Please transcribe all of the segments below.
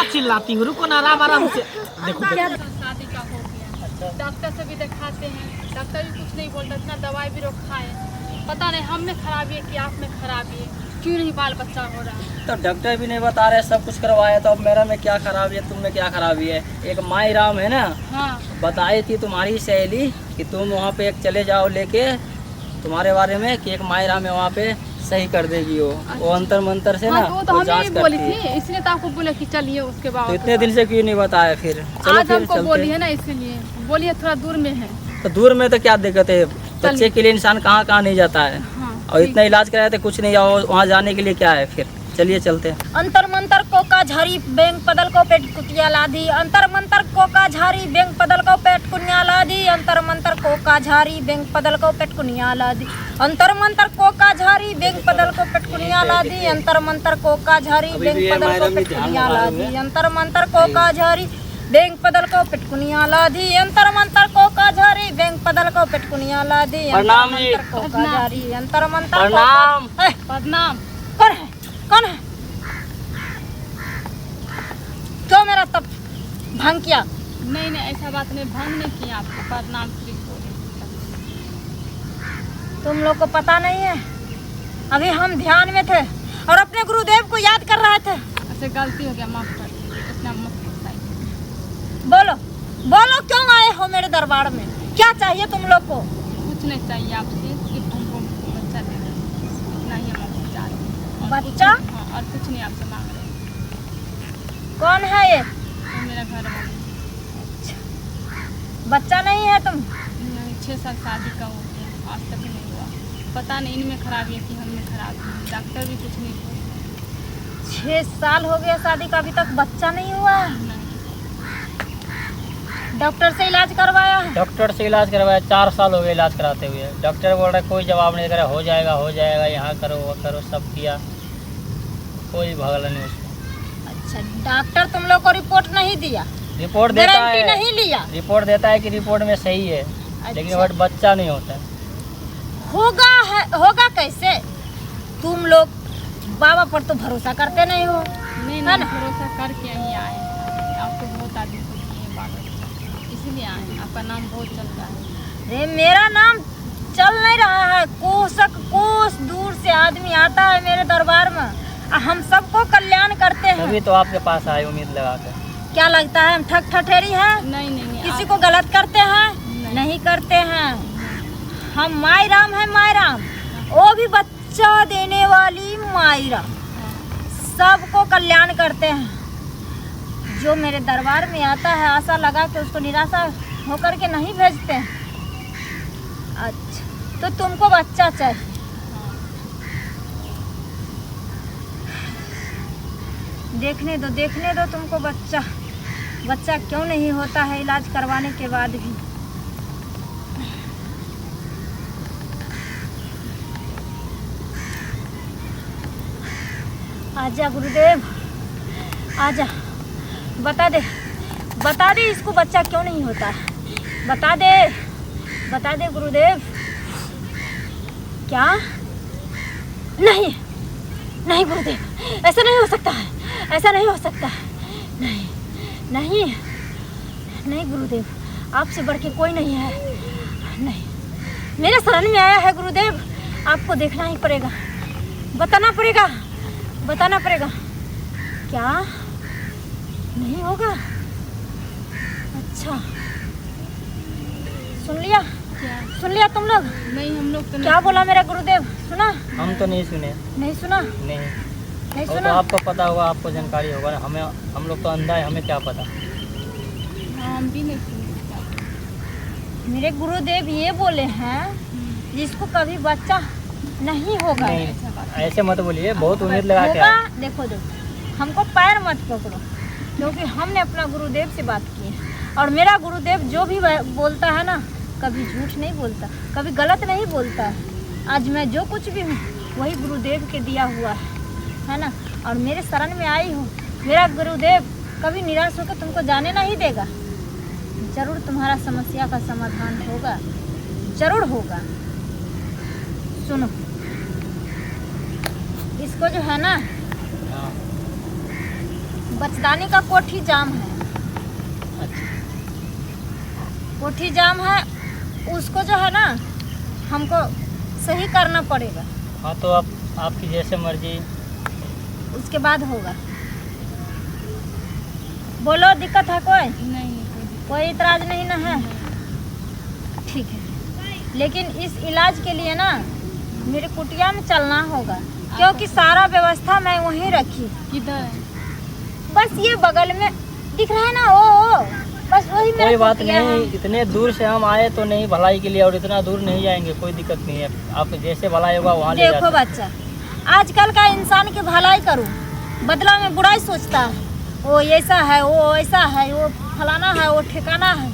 चिल्लाती हूँ? रुको ना, आराम आराम से देखो। शादी का हो गया, डॉक्टर से भी दिखाते हैं, डॉक्टर भी कुछ नहीं बोलता, इतना दवाई भी रोक खाए, पता नहीं हम में खराबी है कि आप में खराबी है, क्यों नहीं बाल बच्चा हो रहा है। तो डॉक्टर भी नहीं बता रहे, सब कुछ करवाया, तो अब मेरा में क्या खराबी है, तुम में क्या खराबी है? एक माई राम है ना, हाँ बताई थी तुम्हारी सहेली कि तुम वहाँ पे एक चले जाओ लेके, तुम्हारे बारे में कि एक माई राम है वहाँ पे, सही कर देगी वो अंतर मंतर से ना। हाँ, तो वो हमें जांच भी बोली करती थी, है। इसलिए तो आपको बोले कि चलिए उसके बाद। तो इतने दिन से क्यों नहीं बताया फिर? चलो आज फिर हमको चलते बोली हैं। है ना, इसीलिए बोलिए थोड़ा दूर में है। तो दूर में तो क्या दिक्कत है, बच्चे के लिए इंसान कहाँ कहाँ नहीं जाता है। हाँ, और इतना इलाज कराया तो कुछ नहीं, आओ वहाँ जाने के लिए क्या है फिर? चलिए चलते हैं। अंतर मंतर कोका झारी बैंक पदल को पेट कुटिया लादी, अंतर मंतर कोका झारी बैंक पदल को पेट कुनिया लादी, अंतर मंतर कोका झारी बैंक पदल को पेट कुनिया लादी, अंतर मंतर कोका झारी बैंक पदल को पेट कुनिया लादी, अंतर मंतर कोका झारी बैंक पदल को पेट कुनिया लादी, अंतर मंतर कोका झारी बैंक पदल को पेट कुनिया लादी, अंतर मंतर कोका झारी बैंक पदल को पेट कुनिया लादी, अंतर मंतर कोका झारी अंतर मंतर प्रणाम। प्रणाम। कौन है? कौन है? क्यों मेरा तब भंग किया? नहीं नहीं, ऐसा बात नहीं, भंग नहीं किया आपको, प्रणाम सिर्फ बोले। तुम लोग को पता नहीं है, अभी हम ध्यान में थे और अपने गुरुदेव को याद कर रहे थे। ऐसे गलती हो गया, माफ कर दीजिए, इतना मत बताइए। बोलो बोलो, क्यों आए हो मेरे दरबार में? क्या चाहिए तुम लोग को? कुछ नहीं चाहिए आपसे, सिर्फ हमको बच्चा दे दो, इतना ही हम आपसे चाह रहे हैं। और बच्चा? कुछ नहीं, हाँ, और कुछ नहीं आपसे मांग रहे हैं। कौन है ये? ये मेरा घर वाला। बच्चा नहीं है तुम? नहीं, 6 साल शादी का हो गया, आज तक नहीं हुआ। पता नहीं इनमें खराबी है कि हम में खराबी है, डॉक्टर भी कुछ नहीं बोलते। 6 साल हो गया शादी का, अभी तक बच्चा नहीं हुआ? नहीं, डॉक्टर से इलाज करवाया है? डॉक्टर से इलाज करवाया, 4 साल हो गए इलाज कराते हुए। डॉक्टर बोल रहा है कोई जवाब नहीं दे रहा, हो जाएगा, यहाँ करो वो करो, सब किया, कोई भगला नहीं उसमें। अच्छा, डॉक्टर तुम लोग को रिपोर्ट नहीं दिया? रिपोर्ट देता गारंटी है, नहीं लिया? रिपोर्ट देता है कि रिपोर्ट में सही है, लेकिन बट बच्चा नहीं होता है। होगा कैसे? तुम लोग बाबा पर तो भरोसा करते नहीं हो, नहीं है ना? भरोसा करके यहीं आए हैं, आपको बहुत आदमी को दिए बात, इसीलिए आए हैं। आपका नाम बहुत चल रहा है। अरे मेरा नाम चल नहीं रहा है, कोस दूर से आदमी आता है मेरे दरबार में, हम सबको कल्याण करते हैं। तभी तो आपके पास आए उम्मीद लगा कर। क्या लगता है हम ठग ठठेरी हैं? नहीं नहीं नहीं, किसी को गलत करते हैं? नहीं करते हैं। हम माई राम है, माई राम, वो भी बच्चा देने वाली माई राम, सबको कल्याण करते हैं। जो मेरे दरबार में आता है आशा लगा के उसको निराशा होकर के नहीं भेजते हैं। अच्छा, तो तुमको बच्चा चाहिए? देखने दो तुमको बच्चा क्यों नहीं होता है इलाज करवाने के बाद भी। आजा गुरुदेव, आजा, बता दे इसको बच्चा क्यों नहीं होता है, बता दे गुरुदेव। क्या? नहीं गुरुदेव, ऐसा नहीं हो सकता है, ऐसा नहीं हो सकता है, नहीं गुरुदेव, आपसे बढ़ के कोई नहीं है। नहीं, मेरे शरण में आया है गुरुदेव, आपको देखना ही पड़ेगा, बताना पड़ेगा। क्या नहीं होगा? अच्छा, सुन लिया तुम लोग? नहीं, हम लोग तो क्या बोला मेरा गुरुदेव, सुना? हम तो नहीं सुने। नहीं सुना? नहीं नहीं तो सुना? आपको पता होगा, आपको जानकारी होगा ना, हम लोग तो अंधा है, हमें क्या पता। हम भी नहीं सुनते। मेरे गुरुदेव ये बोले हैं जिसको कभी बच्चा नहीं होगा। नहीं, ऐसे मत बोलिए, बहुत उम्मीद लगा के आए। देखो हमको पैर मत पकड़ो, क्योंकि हमने अपना गुरुदेव से बात की है, और मेरा गुरुदेव जो भी बोलता है ना, कभी झूठ नहीं बोलता, कभी गलत नहीं बोलता है। आज मैं जो कुछ भी हूँ वही गुरुदेव के दिया हुआ है ना, और मेरे शरण में आई हूँ। मेरा गुरुदेव कभी निराश होकर तुमको जाने नहीं देगा, जरूर तुम्हारा समस्या का समाधान होगा, जरूर होगा। सुनो, इसको जो है ना, बचदानी का कोठी जाम है, अच्छा कोठी जाम है, उसको जो है ना हमको सही करना पड़ेगा, हाँ तो आप आपकी जैसे मर्जी। उसके बाद होगा। बोलो दिक्कत है कोई? नहीं कोई इतराज नहीं ना है? ठीक है, लेकिन इस इलाज के लिए ना मेरे कुटिया में चलना होगा, क्योंकि सारा व्यवस्था मैं वहीं रखी। किधर? बस ये बगल में दिख रहा है ना, ओ बस वही मेरा कोई बात कुटिया नहीं, है। इतने दूर से हम आए तो नहीं भलाई के लिए, और इतना दूर नहीं जाएंगे, कोई दिक्कत नहीं है। आप जैसे भलाई होगा वहाँ ले देखो जा बच्चा, आजकल का इंसान की भलाई करूं, बदला में बुराई सोचता है, वो ऐसा है, वो ऐसा है, वो फलाना है, वो ठिकाना है।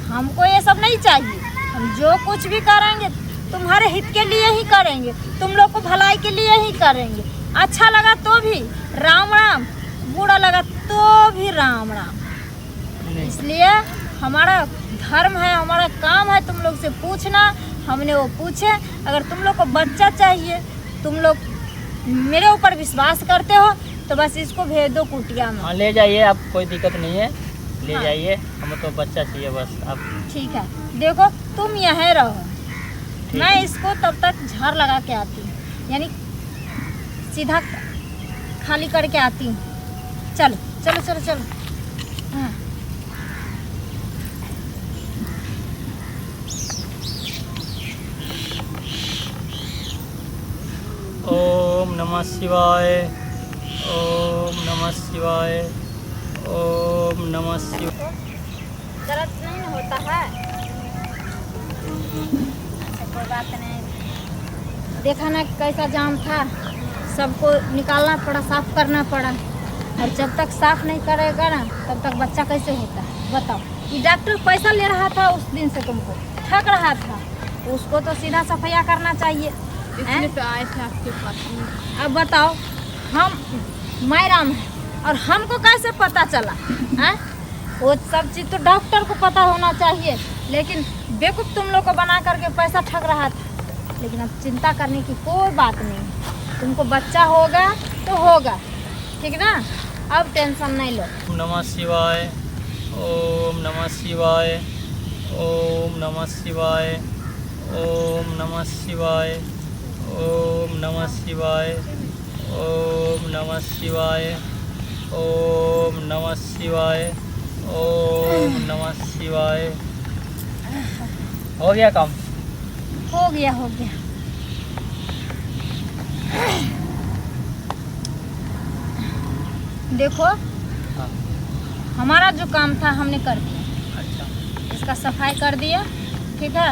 हमको ये सब नहीं चाहिए। हम जो कुछ भी करेंगे तुम्हारे हित के लिए ही करेंगे, तुम लोग को भलाई के लिए ही करेंगे। अच्छा लगा तो भी राम राम, बुरा लगा तो भी राम राम। नहीं। इसलिए हमारा धर्म है, हमारा काम है तुम लोग से पूछना। हमने वो पूछे। अगर तुम लोग को बच्चा चाहिए, तुम लोग मेरे ऊपर विश्वास करते हो तो बस इसको भेज दो कुटिया में। हाँ ले जाइए, आप कोई दिक्कत नहीं है, ले हाँ। जाइए। हमें तो बच्चा चाहिए बस। आप ठीक है, देखो तुम यहाँ रहो, ठीक मैं है। इसको तब तक झाड़ लगा के आती हूँ, यानी सीधा खाली करके आती हूँ। चलो चलो चलो चलो। हाँ। ओम नमः शिवाय, ओम नमः शिवाय, ओम नमः शिवाय। दर्द नहीं होता है? अच्छा कोई बात नहीं। देखा ना कैसा जाम था, सबको निकालना पड़ा, साफ करना पड़ा। और जब तक साफ नहीं करेगा ना तब तक बच्चा कैसे होता है बताओ। ये डॉक्टर पैसा ले रहा था उस दिन से, तुमको ठग रहा था, उसको तो सीधा सफाया करना चाहिए। इसलिए तो आए थे आपके पास। अब बताओ, हम मायराम है और हमको कैसे पता चला है? वो सब चीज़ तो डॉक्टर को पता होना चाहिए, लेकिन बेवकूफ़ तुम लोग को बना करके पैसा ठग रहा था। लेकिन अब चिंता करने की कोई बात नहीं, तुमको बच्चा होगा तो होगा, ठीक ना? अब टेंशन नहीं लो। ओम नमः शिवाय, ओम नमः शिवाय, ओम नमः शिवाय, ओम नमः शिवाय, ओम नमः शिवाय, ओम नमः शिवाय, ओम नमः शिवाय, ओम नमः शिवाय। हो गया काम? हो गया हो गया। देखो हाँ, हमारा जो काम था हमने कर दिया, अच्छा इसका सफाई कर दिया, ठीक है?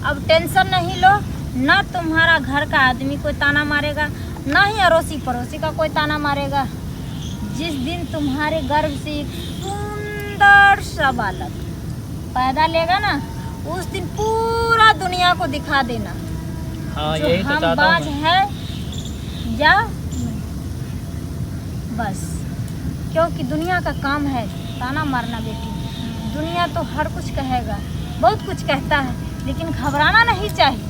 अब टेंशन नहीं लो, ना तुम्हारा घर का आदमी कोई ताना मारेगा, ना ही अड़ोसी पड़ोसी का कोई ताना मारेगा। जिस दिन तुम्हारे गर्भ से एक सुंदर सा बालक पैदा लेगा ना, उस दिन पूरा दुनिया को दिखा देना हाँ जो यही तो हम चाहता बाज हूँ मैं। है या बस। क्योंकि दुनिया का काम है ताना मारना बेटी। दुनिया तो हर कुछ कहेगा, बहुत कुछ कहता है, लेकिन घबराना नहीं चाहिए,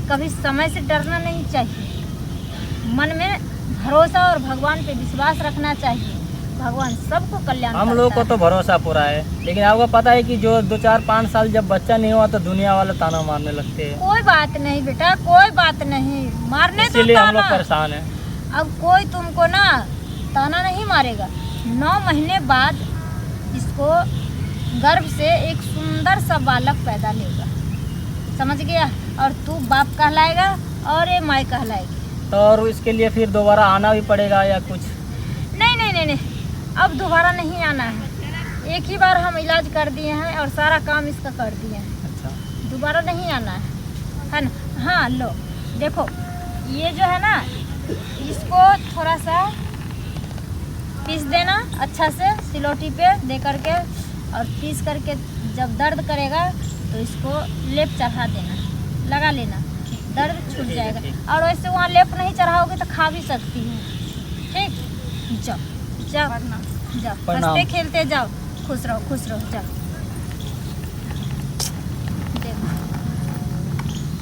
कभी समय से डरना नहीं चाहिए। मन में भरोसा और भगवान पे विश्वास रखना चाहिए। भगवान सबको कल्याण हम करता लोग को है। तो भरोसा पूरा है, लेकिन आपको पता है कि जो 2 4 5 साल जब बच्चा नहीं हुआ तो दुनिया वाले ताना मारने लगते हैं, कोई बात नहीं बेटा, कोई बात नहीं, मारने दो इसीलिए हम लोग ताना। परेशान हैं। अब कोई तुमको ना ताना नहीं मारेगा। 9 महीने बाद इसको गर्भ से एक सुंदर सा बालक पैदा लेगा, समझ गया? और तू बाप कहलाएगा और ये माई कहलाएगी। तो और इसके लिए फिर दोबारा आना भी पड़ेगा या कुछ? नहीं नहीं नहीं नहीं, अब दोबारा नहीं आना है। एक ही बार हम इलाज कर दिए हैं और सारा काम इसका कर दिए हैं, अच्छा दोबारा नहीं आना है ना? हाँ लो देखो, ये जो है ना, इसको थोड़ा सा पीस देना अच्छा से सिलौटी पे दे करके, और पीस करके जब दर्द करेगा तो इसको लेप चढ़ा देना, लगा लेना, दर्द छूट ठीक है, जाएगा। ठीक। और वैसे वहाँ लेप नहीं चढ़ाओगे तो खा भी सकती हूँ, ठीक? जाओ जाओ जाओ, प्रणाम। हंसते खेलते जाओ, खुश रहो जाओ। देखो,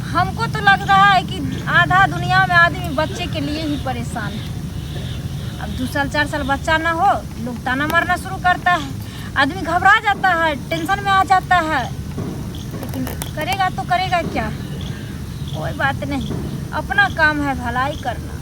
हमको तो लग रहा है कि आधा दुनिया में आदमी बच्चे के लिए ही परेशान है। अब 2 साल 4 साल बच्चा ना हो, लोग ताना मारना शुरू करता है, आदमी घबरा जाता है, टेंशन में आ जाता है। लेकिन करेगा तो करेगा क्या, कोई बात नहीं, अपना काम है भलाई करना।